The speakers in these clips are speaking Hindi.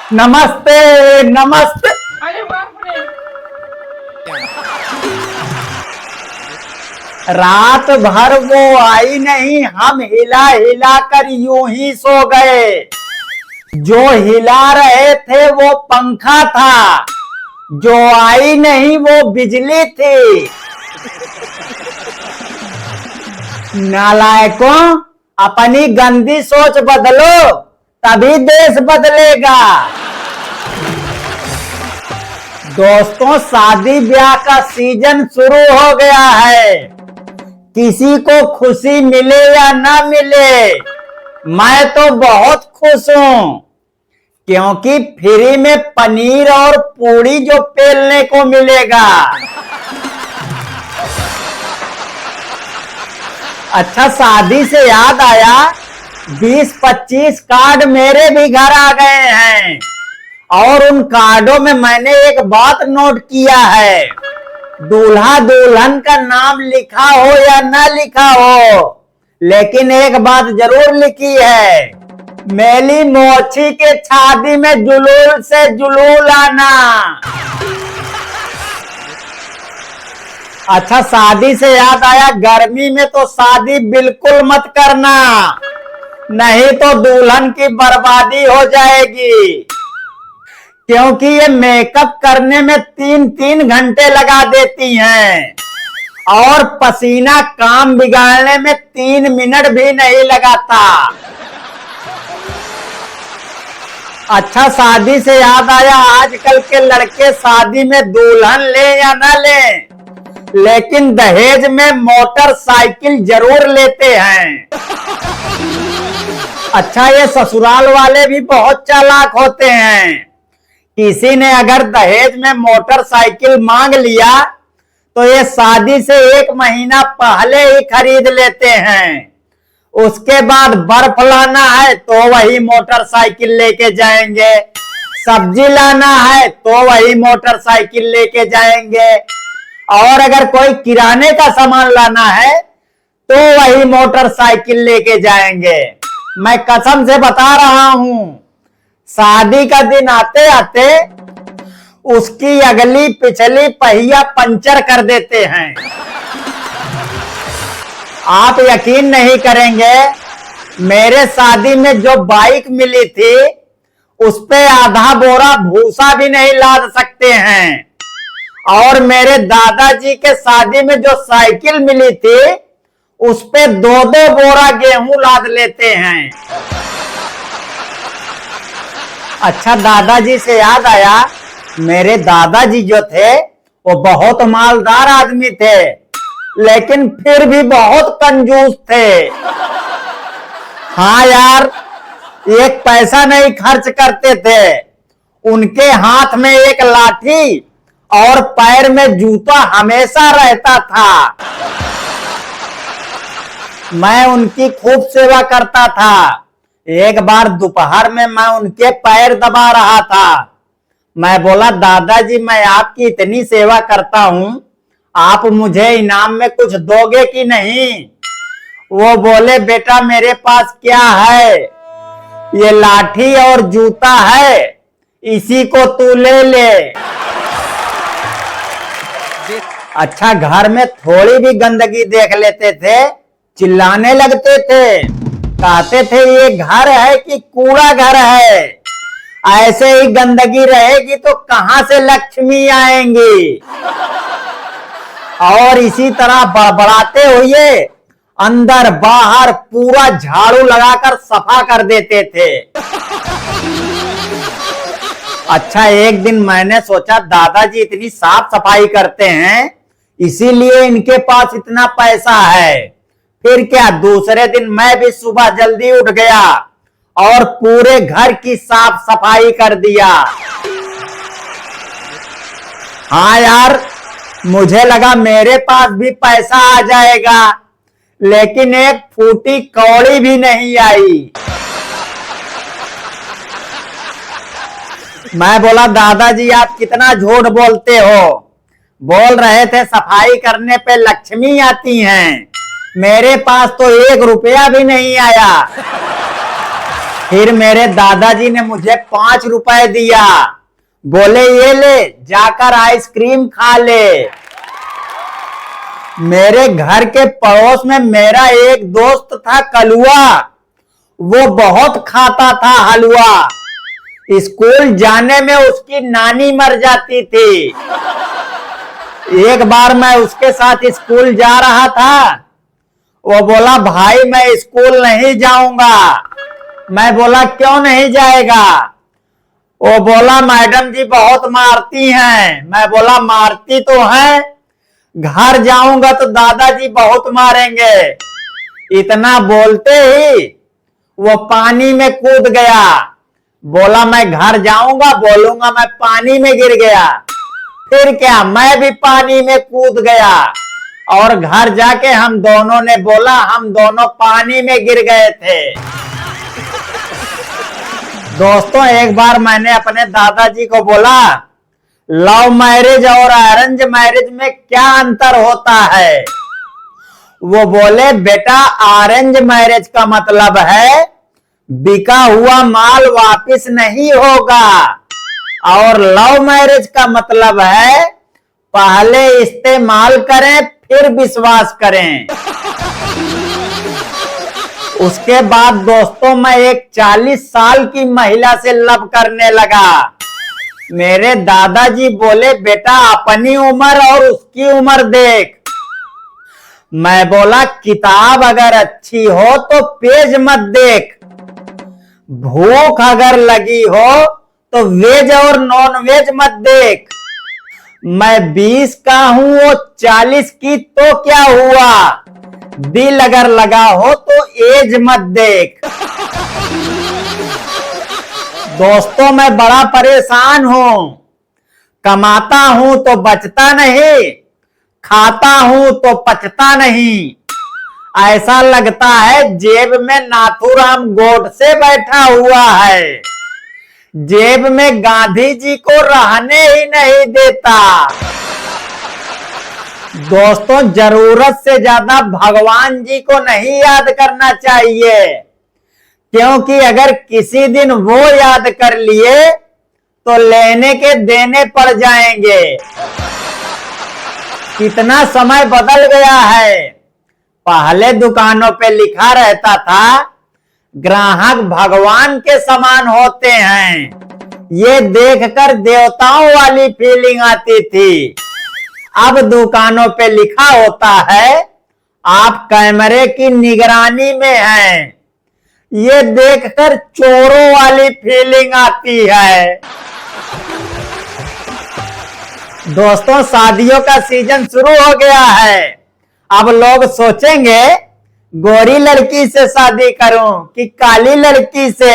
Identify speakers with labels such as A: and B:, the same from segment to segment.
A: नमस्ते नमस्ते।
B: अरे बाप रे।
A: रात भर वो आई नहीं, हम हिला हिला कर यूं ही सो गए। जो हिला रहे थे वो पंखा था, जो आई नहीं वो बिजली थी। नालायकों, अपनी गंदी सोच बदलो, तभी देश बदलेगा। दोस्तों, शादी ब्याह का सीजन शुरू हो गया है। किसी को खुशी मिले या ना मिले, मैं तो बहुत खुश हूं, क्योंकि फ्री में पनीर और पूड़ी जो पेलने को मिलेगा। अच्छा, शादी से याद आया, 20-25 कार्ड मेरे भी घर आ गए हैं, और उन कार्डों में मैंने एक बात नोट किया है। दूल्हा दुल्हन का नाम लिखा हो या ना लिखा हो, लेकिन एक बात जरूर लिखी है, मेली मोची के शादी में जुलूल से जुलूल आना। अच्छा, शादी से याद आया, गर्मी में तो शादी बिल्कुल मत करना, नहीं तो दुल्हन की बर्बादी हो जाएगी, क्योंकि ये मेकअप करने में 3-3 घंटे लगा देती हैं, और पसीना काम बिगाड़ने में 3 मिनट भी नहीं लगाता। अच्छा, शादी से याद आया, आजकल के लड़के शादी में दुल्हन ले या ना ले, लेकिन दहेज में मोटरसाइकिल जरूर लेते हैं। अच्छा, ये ससुराल वाले भी बहुत चालाक होते हैं। किसी ने अगर दहेज में मोटरसाइकिल मांग लिया तो ये शादी से 1 महीना पहले ही खरीद लेते हैं। उसके बाद बर्फ लाना है तो वही मोटरसाइकिल लेके जाएंगे, सब्जी लाना है तो वही मोटरसाइकिल लेके जाएंगे, और अगर कोई किराने का सामान लाना है तो वही मोटरसाइकिल लेके जाएंगे। मैं कसम से बता रहा हूं, शादी का दिन आते आते उसकी अगली पिछली पहिया पंचर कर देते हैं। आप यकीन नहीं करेंगे, मेरे शादी में जो बाइक मिली थी उस पे आधा बोरा भूसा भी नहीं लाद सकते हैं, और मेरे दादाजी के शादी में जो साइकिल मिली थी उस पे 2-2 बोरा गेहूं लाद लेते हैं। अच्छा, दादाजी से याद आया, मेरे दादाजी जो थे वो बहुत मालदार आदमी थे, लेकिन फिर भी बहुत कंजूस थे। हाँ यार, एक पैसा नहीं खर्च करते थे। उनके हाथ में एक लाठी और पैर में जूता हमेशा रहता था। मैं उनकी खूब सेवा करता था। एक बार दोपहर में मैं उनके पैर दबा रहा था। मैं बोला, दादाजी, मैं आपकी इतनी सेवा करता हूं, आप मुझे इनाम में कुछ दोगे कि नहीं? वो बोले, बेटा, मेरे पास क्या है, ये लाठी और जूता है, इसी को तू ले ले। अच्छा, घर में थोड़ी भी गंदगी देख लेते थे, चिल्लाने लगते थे, कहते थे ये घर है कि कूड़ा घर है, ऐसे ही गंदगी रहेगी तो कहां से लक्ष्मी आएंगी। और इसी तरह बड़बड़ाते हुए अंदर बाहर पूरा झाड़ू लगाकर सफा कर देते थे। अच्छा, एक दिन मैंने सोचा, दादाजी इतनी साफ सफाई करते हैं, इसीलिए इनके पास इतना पैसा है। फिर क्या, दूसरे दिन मैं भी सुबह जल्दी उठ गया और पूरे घर की साफ सफाई कर दिया। हाँ यार, मुझे लगा मेरे पास भी पैसा आ जाएगा, लेकिन एक फूटी कौड़ी भी नहीं आई। मैं बोला, दादाजी, आप कितना झूठ बोलते हो। बोल रहे थे सफाई करने पे लक्ष्मी आती हैं, मेरे पास तो 1 रुपया भी नहीं आया। फिर मेरे दादाजी ने मुझे 5 रुपए दिया, बोले ये ले जाकर आइसक्रीम खा ले। मेरे घर के पड़ोस में मेरा एक दोस्त था कलुआ, वो बहुत खाता था हलवा। स्कूल जाने में उसकी नानी मर जाती थी। एक बार मैं उसके साथ स्कूल जा रहा था, वो बोला भाई मैं स्कूल नहीं जाऊंगा। मैं बोला क्यों नहीं जाएगा? वो बोला मैडम जी बहुत मारती हैं। मैं बोला मारती तो है, घर जाऊंगा तो दादाजी बहुत मारेंगे। इतना बोलते ही वो पानी में कूद गया। बोला मैं घर जाऊंगा, बोलूंगा मैं पानी में गिर गया। फिर क्या, मैं भी पानी में कूद गया और घर जाके हम दोनों ने बोला हम दोनों पानी में गिर गए थे। दोस्तों एक बार मैंने अपने दादाजी को बोला लव मैरिज और अरेंज मैरिज में क्या अंतर होता है? वो बोले बेटा अरेंज मैरिज का मतलब है बिका हुआ माल वापिस नहीं होगा, और लव मैरिज का मतलब है पहले इस्तेमाल करें फिर विश्वास करें। उसके बाद दोस्तों मैं एक 40 साल की महिला से लव करने लगा। मेरे दादाजी बोले बेटा अपनी उम्र और उसकी उम्र देख। मैं बोला किताब अगर अच्छी हो तो पेज मत देख, भूख अगर लगी हो तो वेज और नॉन वेज मत देख। मैं 20 का हूं वो 40 की तो क्या हुआ, दिल अगर लगा हो तो एज मत देख। दोस्तों मैं बड़ा परेशान हूं, कमाता हूं तो बचता नहीं, खाता हूं तो पचता नहीं। ऐसा लगता है जेब में नाथूराम गोडसे बैठा हुआ है, जेब में गांधी जी को रहने ही नहीं देता। दोस्तों जरूरत से ज्यादा भगवान जी को नहीं याद करना चाहिए, क्योंकि अगर किसी दिन वो याद कर लिए तो लेने के देने पड़ जाएंगे। कितना समय बदल गया है। पहले दुकानों पे लिखा रहता था ग्राहक भगवान के समान होते हैं, ये देखकर देवताओं वाली फीलिंग आती थी। अब दुकानों पे लिखा होता है आप कैमरे की निगरानी में हैं, ये देखकर चोरों वाली फीलिंग आती है। दोस्तों शादियों का सीजन शुरू हो गया है। अब लोग सोचेंगे गोरी लड़की से शादी करूं कि काली लड़की से।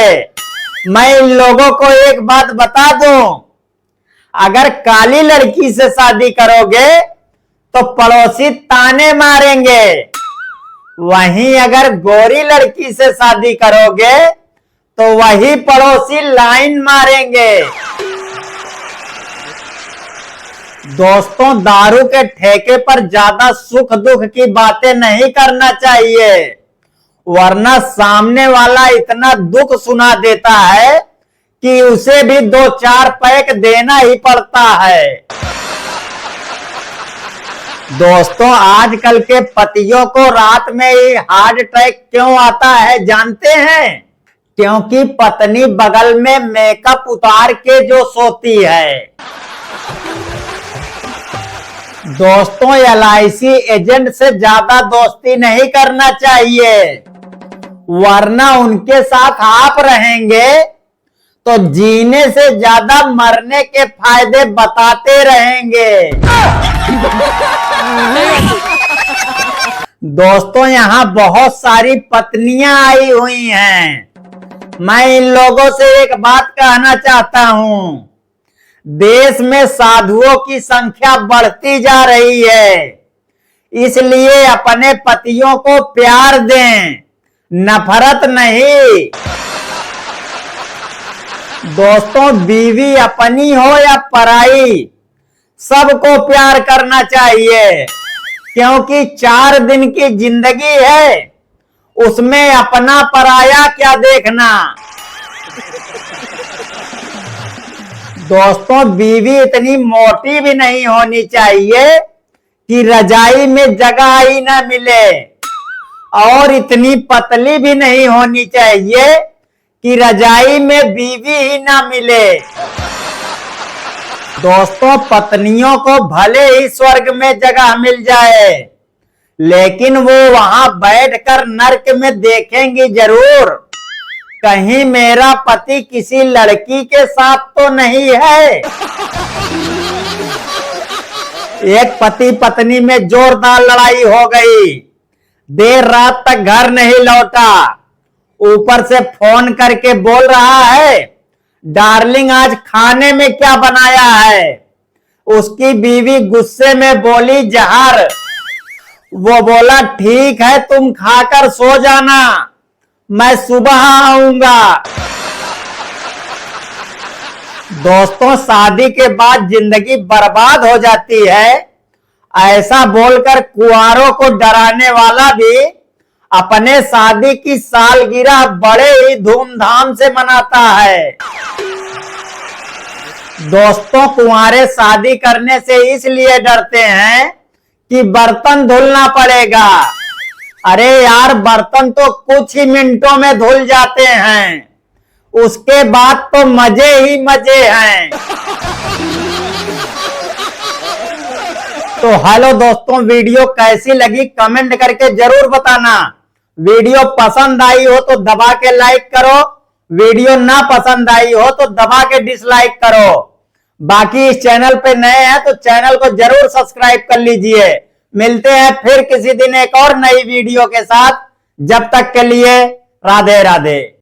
A: मैं इन लोगों को एक बात बता दूं, अगर काली लड़की से शादी करोगे तो पड़ोसी ताने मारेंगे, वहीं अगर गोरी लड़की से शादी करोगे तो वही पड़ोसी लाइन मारेंगे। दोस्तों दारू के ठेके पर ज्यादा सुख दुख की बातें नहीं करना चाहिए, वरना सामने वाला इतना दुख सुना देता है कि उसे भी 2-4 पैक देना ही पड़ता है। दोस्तों आजकल के पतियों को रात में ही हार्ट अटैक क्यों आता है जानते हैं? क्योंकि पत्नी बगल में मेकअप उतार के जो सोती है। दोस्तों LIC एजेंट से ज्यादा दोस्ती नहीं करना चाहिए, वरना उनके साथ आप रहेंगे तो जीने से ज्यादा मरने के फायदे बताते रहेंगे। दोस्तों यहाँ बहुत सारी पत्नियां आई हुई हैं, मैं इन लोगों से एक बात कहना चाहता हूं, देश में साधुओं की संख्या बढ़ती जा रही है, इसलिए अपने पतियों को प्यार दें, नफरत नहीं। दोस्तों बीवी अपनी हो या पराई, सबको प्यार करना चाहिए, क्योंकि 4 दिन की जिंदगी है, उसमें अपना पराया क्या देखना। दोस्तों, बीवी इतनी मोटी भी नहीं होनी चाहिए कि रजाई में जगह ही ना मिले, और इतनी पतली भी नहीं होनी चाहिए कि रजाई में बीवी ही ना मिले। दोस्तों, पत्नियों को भले ही स्वर्ग में जगह मिल जाए, लेकिन वो वहां बैठकर नर्क में देखेंगी जरूर, कहीं मेरा पति किसी लड़की के साथ तो नहीं है। एक पति पत्नी में जोरदार लड़ाई हो गई, देर रात तक घर नहीं लौटा, ऊपर से फोन करके बोल रहा है, डार्लिंग आज खाने में क्या बनाया है। उसकी बीवी गुस्से में बोली, जहर। वो बोला, ठीक है तुम खाकर सो जाना, मैं सुबह आऊंगा। दोस्तों, शादी के बाद जिंदगी बर्बाद हो जाती है, ऐसा बोलकर कुंवारों को डराने वाला भी अपने शादी की सालगिरह बड़े ही धूमधाम से मनाता है। दोस्तों, कुंवारे शादी करने से इसलिए डरते हैं कि बर्तन धुलना पड़ेगा। अरे यार, बर्तन तो कुछ ही मिनटों में धुल जाते हैं, उसके बाद तो मजे ही मजे हैं। तो हेलो दोस्तों, वीडियो कैसी लगी कमेंट करके जरूर बताना। वीडियो पसंद आई हो तो दबा के लाइक करो, वीडियो ना पसंद आई हो तो दबा के डिसलाइक करो। बाकी इस चैनल पे नए हैं तो चैनल को जरूर सब्सक्राइब कर लीजिए। मिलते हैं फिर किसी दिन एक और नई वीडियो के साथ, जब तक के लिए राधे राधे।